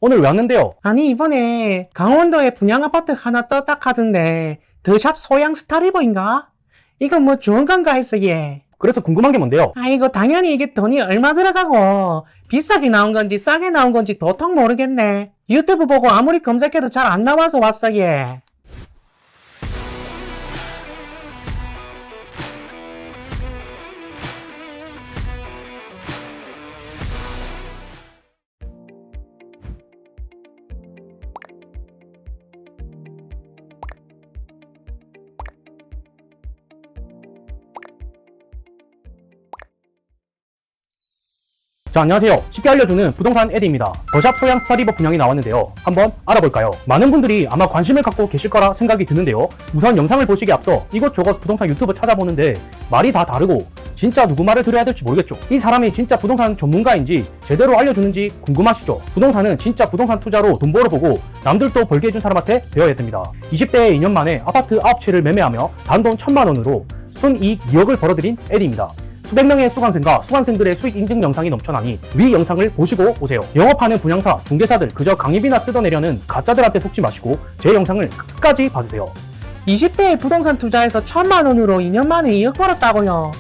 오늘 왜 왔는데요? 아니, 이번에 강원도에 분양아파트 하나 떴다 하던데 더샵 소양 스타리버인가? 이거 뭐 좋은 건가 했어, 얘. 그래서 궁금한 게 뭔데요? 아이고, 당연히 이게 돈이 얼마 들어가고 비싸게 나온 건지 싸게 나온 건지 도통 모르겠네. 유튜브 보고 아무리 검색해도 잘 안 나와서 왔어, 얘. 자, 안녕하세요. 쉽게 알려주는 부동산 에디입니다. 더샵 소양 스타리버 분양이 나왔는데요. 한번 알아볼까요? 많은 분들이 아마 관심을 갖고 계실 거라 생각이 드는데요. 우선 영상을 보시기에 앞서 이것저것 부동산 유튜브 찾아보는데 말이 다 다르고 진짜 누구 말을 들어야 될지 모르겠죠. 이 사람이 진짜 부동산 전문가인지 제대로 알려주는지 궁금하시죠? 부동산은 진짜 부동산 투자로 돈 벌어보고 남들도 벌게 해준 사람한테 배워야 됩니다. 20대에 2년 만에 아파트 9채를 매매하며 단돈 1,000만 원으로 순이익 2억을 벌어들인 에디입니다. 수백 명의 수강생과 수강생들의 수익 인증 영상이 넘쳐나니 위 영상을 보시고 오세요. 영업하는 분양사, 중개사들 그저 강의비나 뜯어내려는 가짜들한테 속지 마시고 제 영상을 끝까지 봐주세요. 20대에 부동산 투자해서 1,000만 원으로 2년 만에 2억 벌었다고요.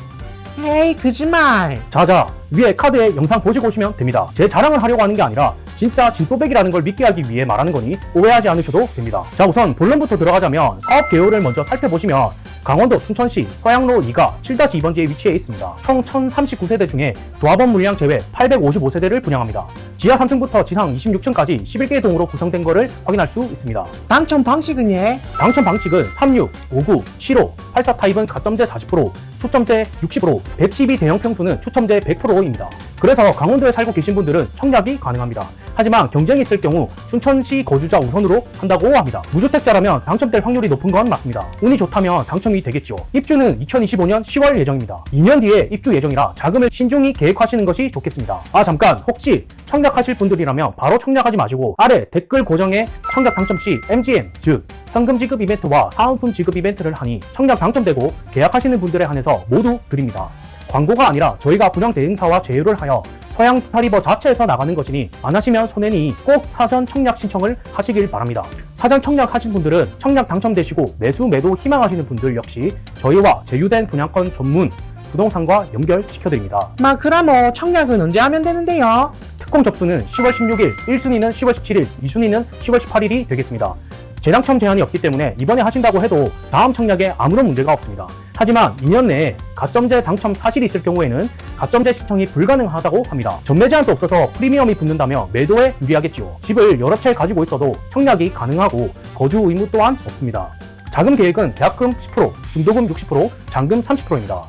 에이, 거짓말. 자자, 위에 카드에 영상 보시고 오시면 됩니다. 제 자랑을 하려고 하는 게 아니라 진짜 진또백이라는 걸 믿게 하기 위해 말하는 거니 오해하지 않으셔도 됩니다. 자, 우선 본론부터 들어가자면 사업 개요를 먼저 살펴보시면 강원도 춘천시 서양로 2가 7-2번지에 위치해 있습니다. 총 1039세대 중에 조합원 물량 제외 855세대를 분양합니다. 지하 3층부터 지상 26층까지 11개 동으로 구성된 것을 확인할 수 있습니다. 당첨 방식은 예? 당첨 방식은 36, 59, 75, 84 타입은 가점제 40%, 추첨제 60%, 112 대형 평수는 추첨제 100%입니다. 그래서 강원도에 살고 계신 분들은 청약이 가능합니다. 하지만 경쟁이 있을 경우 춘천시 거주자 우선으로 한다고 합니다. 무주택자라면 당첨될 확률이 높은 건 맞습니다. 운이 좋다면 당첨이 되겠죠. 입주는 2025년 10월 예정입니다. 2년 뒤에 입주 예정이라 자금을 신중히 계획하시는 것이 좋겠습니다. 아, 잠깐, 혹시 청약하실 분들이라면 바로 청약하지 마시고 아래 댓글 고정에 청약 당첨 시 MGM, 즉 현금 지급 이벤트와 사은품 지급 이벤트를 하니 청약 당첨되고 계약하시는 분들에 한해서 모두 드립니다. 광고가 아니라 저희가 분양 대행사와 제휴를 하여 서양 스타리버 자체에서 나가는 것이니 안 하시면 손해니 꼭 사전 청약 신청을 하시길 바랍니다. 사전 청약하신 분들은 청약 당첨되시고 매수 매도 희망하시는 분들 역시 저희와 제휴된 분양권 전문 부동산과 연결시켜드립니다. 그럼 청약은 언제 하면 되는데요? 특공 접수는 10월 16일, 1순위는 10월 17일, 2순위는 10월 18일이 되겠습니다. 재당첨 제한이 없기 때문에 이번에 하신다고 해도 다음 청약에 아무런 문제가 없습니다. 하지만 2년 내에 가점제 당첨 사실이 있을 경우에는 가점제 신청이 불가능하다고 합니다. 전매 제한도 없어서 프리미엄이 붙는다며 매도에 유리하겠지요. 집을 여러 채 가지고 있어도 청약이 가능하고 거주 의무 또한 없습니다. 자금 계획은 대학금 10%, 중도금 60%, 잔금 30%입니다.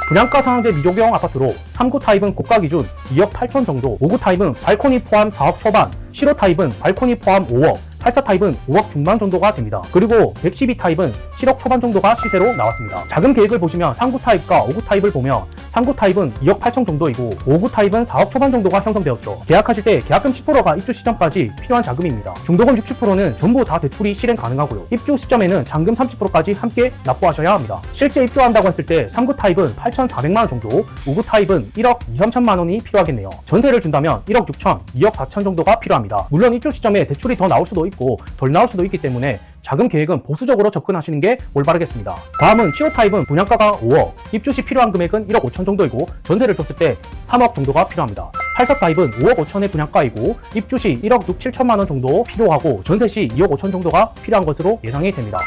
분양가 상한제 미적용 아파트로 3구 타입은 고가 기준 2억 8천 정도, 5구 타입은 발코니 포함 4억 초반, 7호 타입은 발코니 포함 5억, 84 타입은 5억 중반 정도가 됩니다. 그리고 112 타입은 7억 초반 정도가 시세로 나왔습니다. 자금 계획을 보시면 3구 타입과 5구 타입을 보면 3구 타입은 2억 8천 정도이고 5구 타입은 4억 초반 정도가 형성되었죠. 계약하실 때 계약금 10%가 입주 시점까지 필요한 자금입니다. 중도금 60%는 전부 다 대출이 실행 가능하고요. 입주 시점에는 잔금 30%까지 함께 납부하셔야 합니다. 실제 입주한다고 했을 때 3구 타입은 8,400만 원 정도, 5구 타입은 1억 2, 3천만 원이 필요하겠네요. 전세를 준다면 1억 6천, 2억 4천 정도가 필요합니다. 물론 입주 시점에 대출이 더 나올 수도 있고 덜 나올 수도 있기 때문에 자금 계획은 보수적으로 접근하시는 게 올바르겠습니다. 다음은 7호 타입은 분양가가 5억, 입주 시 필요한 금액은 1억 5천 정도이고 전세를 줬을 때 3억 정도가 필요합니다. 84 타입은 5억 5천의 분양가이고 입주 시 1억 6, 7천만 원 정도 필요하고 전세 시 2억 5천 정도가 필요한 것으로 예상이 됩니다.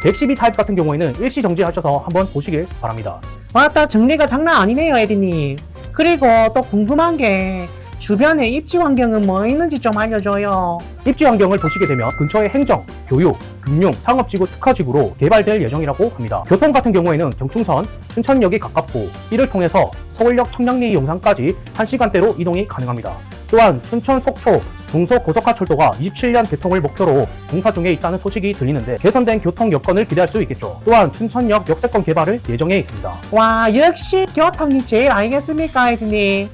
112 타입 같은 경우에는 일시 정지하셔서 한번 보시길 바랍니다. 왔다, 정리가 장난 아니네요, 에디님. 그리고 또 궁금한 게 주변에 입지 환경은 뭐 있는지 좀 알려줘요. 입지 환경을 보시게 되면 근처에 행정, 교육, 금융, 상업지구 특화지구로 개발될 예정이라고 합니다. 교통 같은 경우에는 경충선, 춘천역이 가깝고 이를 통해서 서울역 청량리 용산까지 1시간대로 이동이 가능합니다. 또한 춘천 속초 동서고속화철도가 27년 개통을 목표로 공사 중에 있다는 소식이 들리는데 개선된 교통 여건을 기대할 수 있겠죠. 또한 춘천역 역세권 개발을 예정해 있습니다. 와, 역시 교통이 제일 알겠습니까, 에디님?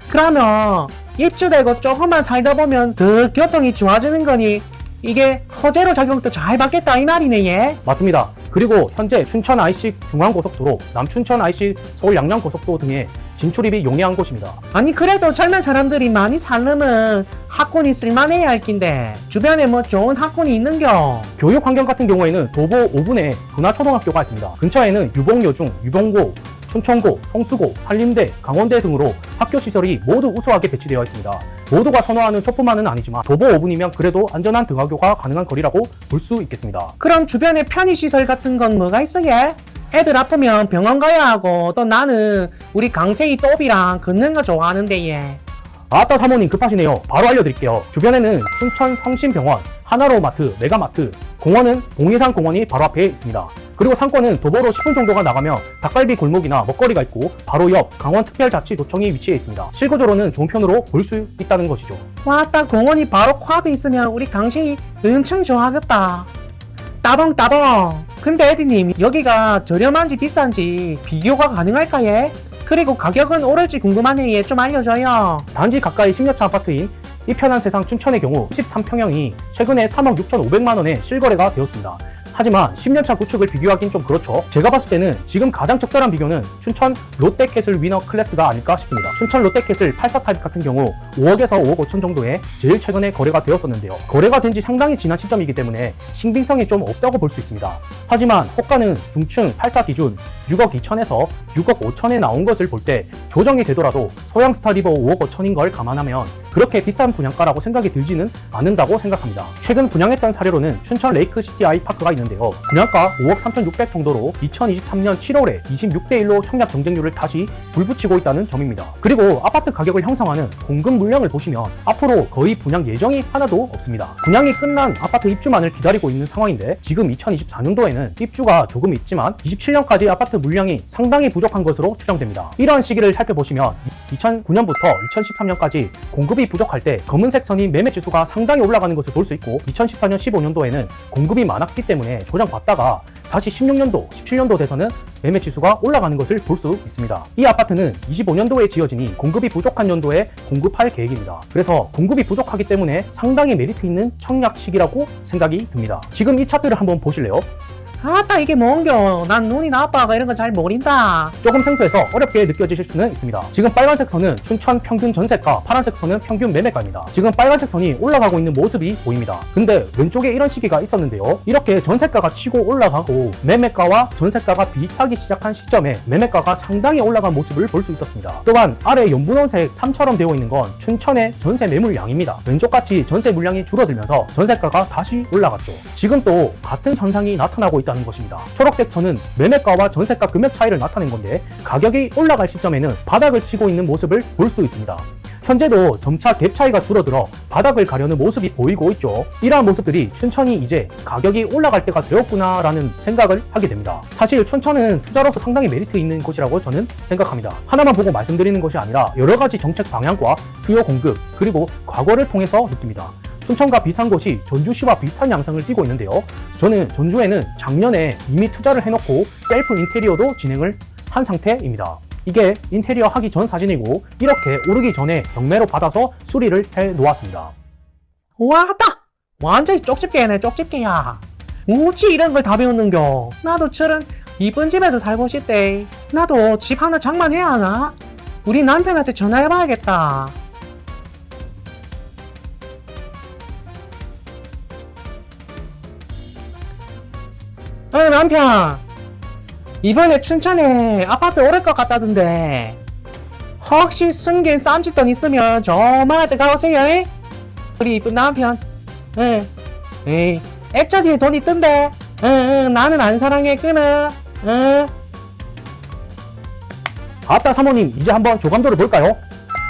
그러면 입주되고 조금만 살다 보면 더 교통이 좋아지는 거니 이게 호재로 작용도 잘 받겠다 이 말이네, 예? 맞습니다. 그리고 현재 춘천 IC 중앙고속도로, 남춘천 IC 서울 양양고속도로 등의 진출입이 용이한 곳입니다. 아니 그래도 젊은 사람들이 많이 살려면 학군이 쓸만해야 할 낀데 주변에 뭐 좋은 학군이 있는겨? 교육 환경 같은 경우에는 도보 5분에 군화초등학교가 있습니다. 근처에는 유봉여중, 유봉고, 춘천고, 성수고, 한림대, 강원대 등으로 학교 시설이 모두 우수하게 배치되어 있습니다. 모두가 선호하는 촉법만은 아니지만 도보 5분이면 그래도 안전한 등하교가 가능한 거리라고 볼 수 있겠습니다. 그럼 주변에 편의시설 같은 건 뭐가 있어게? 애들 아프면 병원 가야 하고 또 나는 우리 강세희 또비랑 걷는 거 좋아하는데 얘. 아따 사모님 급하시네요. 바로 알려드릴게요. 주변에는 춘천 성심병원, 하나로마트, 메가마트, 공원은 봉해산 공원이 바로 앞에 있습니다. 그리고 상권은 도보로 10분 정도가 나가면 닭갈비 골목이나 먹거리가 있고 바로 옆 강원특별자치도청이 위치해 있습니다. 실거주로는 종편으로 볼 수 있다는 것이죠. 왔다 공원이 바로 코앞에 있으면 우리 강세희 엄청 좋아하겠다. 따봉따봉. 근데 에디님 여기가 저렴한지 비싼지 비교가 가능할까 예? 그리고 가격은 오를지 궁금하네 예. 좀 알려줘요. 단지 가까이 10년차 아파트인 이 편한 세상 춘천의 경우 13평형이 최근에 3억 6,500만 원에 실거래가 되었습니다. 하지만 10년차 구축을 비교하긴 좀 그렇죠. 제가 봤을 때는 지금 가장 적절한 비교는 춘천 롯데캐슬 위너 클래스가 아닐까 싶습니다. 춘천 롯데캐슬 84 타입 같은 경우 5억에서 5억 5천 정도에 제일 최근에 거래가 되었었는데요. 거래가 된 지 상당히 지난 시점이기 때문에 신빙성이 좀 없다고 볼 수 있습니다. 하지만 호가는 중층 84 기준 6억 2천에서 6억 5천에 나온 것을 볼 때 조정이 되더라도 소형 스타리버 5억 5천인 걸 감안하면 그렇게 비싼 분양가라고 생각이 들지는 않는다고 생각합니다. 최근 분양했던 사례로는 춘천 레이크시티 아이파크가 있는데요. 분양가 5억 3,600 정도로 2023년 7월에 26대 1로 청약 경쟁률을 다시 불붙이고 있다는 점입니다. 그리고 아파트 가격을 형성하는 공급 물량을 보시면 앞으로 거의 분양 예정이 하나도 없습니다. 분양이 끝난 아파트 입주만을 기다리고 있는 상황인데 지금 2024년도에는 입주가 조금 있지만 27년까지 아파트 물량이 상당히 부족한 것으로 추정됩니다. 이런 시기를 살펴보시면 2009년부터 2013년까지 공급이 부족할 때 검은색 선이 매매 지수가 상당히 올라가는 것을 볼 수 있고 2014년 15년도에는 공급이 많았기 때문에 조정받다가 다시 16년도, 17년도 돼서는 매매 지수가 올라가는 것을 볼 수 있습니다. 이 아파트는 25년도에 지어지니 공급이 부족한 연도에 공급할 계획입니다. 그래서 공급이 부족하기 때문에 상당히 메리트 있는 청약 시기라고 생각이 듭니다. 지금 이 차트를 한번 보실래요? 아따 이게 뭔겨? 난 눈이 나빠가 이런 거 잘 모른다. 조금 생소해서 어렵게 느껴지실 수는 있습니다. 지금 빨간색 선은 춘천 평균 전세가, 파란색 선은 평균 매매가입니다. 지금 빨간색 선이 올라가고 있는 모습이 보입니다. 근데 왼쪽에 이런 시기가 있었는데요. 이렇게 전세가가 치고 올라가고 매매가와 전세가가 비슷하기 시작한 시점에 매매가가 상당히 올라간 모습을 볼 수 있었습니다. 또한 아래 연분홍색 3처럼 되어 있는 건 춘천의 전세 매물량입니다. 왼쪽같이 전세 물량이 줄어들면서 전세가가 다시 올라갔죠. 지금 또 같은 현상이 나타나고 있다는 것입니다. 초록색 선은 매매가와 전세가 금액 차이를 나타낸 건데 가격이 올라갈 시점에는 바닥을 치고 있는 모습을 볼 수 있습니다. 현재도 점차 갭 차이가 줄어들어 바닥을 가려는 모습이 보이고 있죠. 이러한 모습들이 춘천이 이제 가격이 올라갈 때가 되었구나 라는 생각을 하게 됩니다. 사실 춘천은 투자로서 상당히 메리트 있는 곳이라고 저는 생각합니다. 하나만 보고 말씀드리는 것이 아니라 여러 가지 정책 방향과 수요 공급 그리고 과거를 통해서 느낍니다. 춘천과 비슷한 곳이 전주시와 비슷한 양상을 띠고 있는데요. 저는 전주에는 작년에 이미 투자를 해놓고 셀프 인테리어도 진행을 한 상태입니다. 이게 인테리어 하기 전 사진이고 이렇게 오르기 전에 경매로 받아서 수리를 해 놓았습니다. 왔다! 완전히 쪽집게네 쪽집게야. 어찌 이런 걸 다 배웠는겨? 나도 저런 이쁜 집에서 살고 싶대. 나도 집 하나 장만해야 하나? 우리 남편한테 전화해봐야겠다. 남편, 이번에 춘천에 아파트 오를 것 같다던데 혹시 숨긴 쌈짓돈 있으면 저만한테 가오세요. 에? 우리 이쁜 남편. 액자 뒤에 돈 있던데. 나는 안 사랑해 끊어. 아따 사모님, 이제 한번 조감도를 볼까요?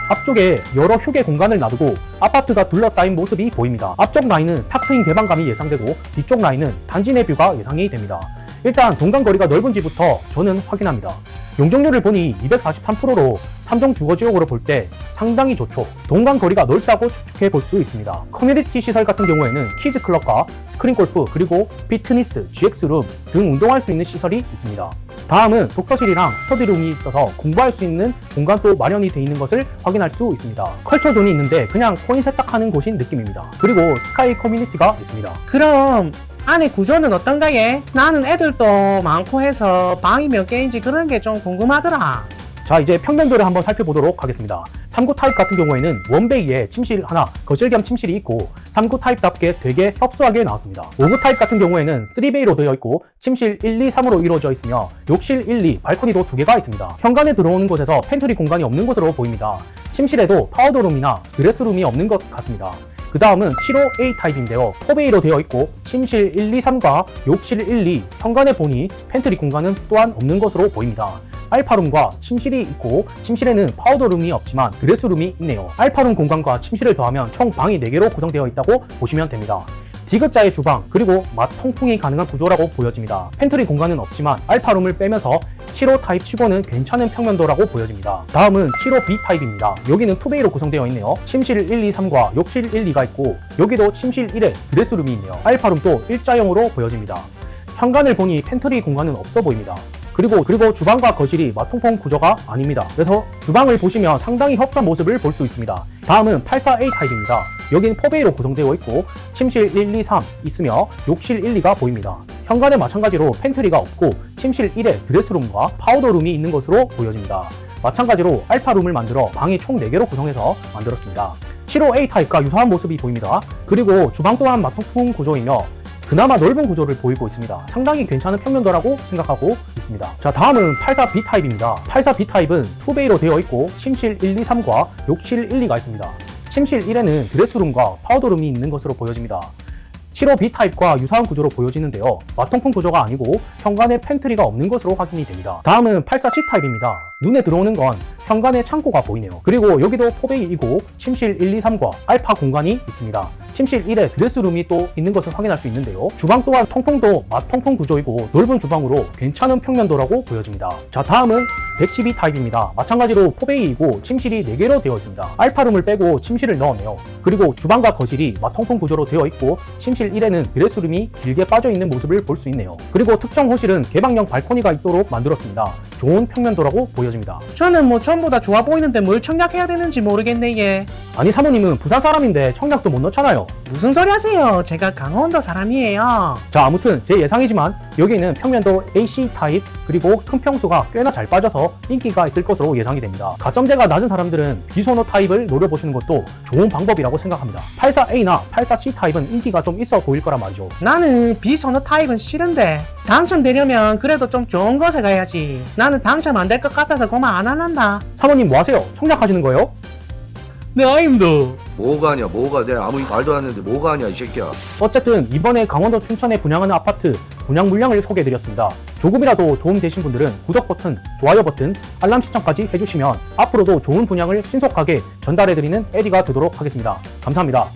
앞쪽에 여러 휴게 공간을 놔두고 아파트가 둘러싸인 모습이 보입니다. 앞쪽 라인은 탁 트인 개방감이 예상되고 뒤쪽 라인은 단지 내 뷰가 예상이 됩니다. 일단 동간거리가 넓은지부터 저는 확인합니다. 용적률을 보니 243%로 3종 주거지역으로 볼 때 상당히 좋죠. 동간거리가 넓다고 추측해 볼 수 있습니다. 커뮤니티 시설 같은 경우에는 키즈클럽과 스크린골프 그리고 피트니스, GX룸 등 운동할 수 있는 시설이 있습니다. 다음은 독서실이랑 스터디룸이 있어서 공부할 수 있는 공간도 마련이 되어 있는 것을 확인할 수 있습니다. 컬처존이 있는데 그냥 코인 세탁하는 곳인 느낌입니다. 그리고 스카이 커뮤니티가 있습니다. 그럼 안에 구조는 어떤가 예? 나는 애들도 많고 해서 방이 몇 개인지 그런 게 좀 궁금하더라. 자, 이제 평면도를 한번 살펴보도록 하겠습니다. 3구 타입 같은 경우에는 원베이에 침실 하나, 거실 겸 침실이 있고 3구 타입답게 되게 협소하게 나왔습니다. 5구 타입 같은 경우에는 3베이로 되어 있고 침실 1, 2, 3으로 이루어져 있으며 욕실 1, 2, 발코니도 2개가 있습니다. 현관에 들어오는 곳에서 팬트리 공간이 없는 것으로 보입니다. 침실에도 파우더룸이나 드레스룸이 없는 것 같습니다. 그 다음은 75A 타입인데요. 4베이로 되어 있고 침실 1, 2, 3과 욕실 1, 2, 현관에 보니 팬트리 공간은 또한 없는 것으로 보입니다. 알파룸과 침실이 있고 침실에는 파우더룸이 없지만 드레스룸이 있네요. 알파룸 공간과 침실을 더하면 총 방이 4개로 구성되어 있다고 보시면 됩니다. 디귿자의 주방 그리고 맛 통풍이 가능한 구조라고 보여집니다. 팬트리 공간은 없지만 알파룸을 빼면서 75 타입 치고는 괜찮은 평면도라고 보여집니다. 다음은 75B 타입입니다. 여기는 2베이로 구성되어 있네요. 침실 1, 2, 3과 욕실 1, 2가 있고 여기도 침실 1에 드레스룸이 있네요. 알파룸도 일자형으로 보여집니다. 현관을 보니 팬트리 공간은 없어 보입니다. 그리고 주방과 거실이 마통풍 구조가 아닙니다. 그래서 주방을 보시면 상당히 협소한 모습을 볼 수 있습니다. 다음은 84A 타입입니다. 여기는 4베이로 구성되어 있고 침실 1, 2, 3 있으며 욕실 1, 2가 보입니다. 현관에 마찬가지로 팬트리가 없고 침실 1에 드레스룸과 파우더룸이 있는 것으로 보여집니다. 마찬가지로 알파룸을 만들어 방이 총 4개로 구성해서 만들었습니다. 75A 타입과 유사한 모습이 보입니다. 그리고 주방 또한 마통풍 구조이며 그나마 넓은 구조를 보이고 있습니다. 상당히 괜찮은 평면도라고 생각하고 있습니다. 자, 다음은 84B 타입입니다. 84B 타입은 2베이로 되어 있고 침실 1, 2, 3과 욕실 1, 2가 있습니다. 침실 1에는 드레스룸과 파우더룸이 있는 것으로 보여집니다. 75B 타입과 유사한 구조로 보여지는데요. 마통풍 구조가 아니고 현관에 팬트리가 없는 것으로 확인이 됩니다. 다음은 84C 타입입니다. 눈에 들어오는 건 현관에 창고가 보이네요. 그리고 여기도 4베이이고 침실 1, 2, 3과 알파 공간이 있습니다. 침실 1에 드레스룸이 또 있는 것을 확인할 수 있는데요. 주방 또한 통풍도 마통풍 구조이고 넓은 주방으로 괜찮은 평면도라고 보여집니다. 자, 다음은 112 타입입니다. 마찬가지로 4베이이고 침실이 4개로 되어 있습니다. 알파룸을 빼고 침실을 넣었네요. 그리고 주방과 거실이 마통풍 구조로 되어 있고 침실 1에는 드레스룸이 길게 빠져 있는 모습을 볼 수 있네요. 그리고 특정 호실은 개방형 발코니가 있도록 만들었습니다. 좋은 평면도라고 보여집니다. 저는 뭐 전부 다 좋아 보이는데 뭘 청약해야 되는지 모르겠네 예. 아니, 사모님은 부산 사람인데 청약도 못 넣잖아요. 무슨 소리 하세요? 제가 강원도 사람이에요. 자, 아무튼 제 예상이지만 여기는 평면도 AC 타입 그리고 큰 평수가 꽤나 잘 빠져서 인기가 있을 것으로 예상이 됩니다. 가점제가 낮은 사람들은 비소노 타입을 노려보시는 것도 좋은 방법이라고 생각합니다. 84A나 84C 타입은 인기가 좀 있어 보일 거란 말이죠. 나는 비선호 타입은 싫은데 당첨되려면 그래도 좀 좋은 것에 가야지. 나는 당첨 안 될 것 같아서 그만 안 할란다. 사모님 뭐 하세요? 청약하시는 거예요? 네 아닙니다. 뭐가 아니야 뭐가 내가 아무 말도 안 했는데 뭐가 아니야 이 새끼야. 어쨌든 이번에 강원도 춘천에 분양하는 아파트 분양 물량을 소개해드렸습니다. 조금이라도 도움되신 분들은 구독 버튼, 좋아요 버튼, 알람 시청까지 해주시면 앞으로도 좋은 분양을 신속하게 전달해드리는 에디가 되도록 하겠습니다. 감사합니다.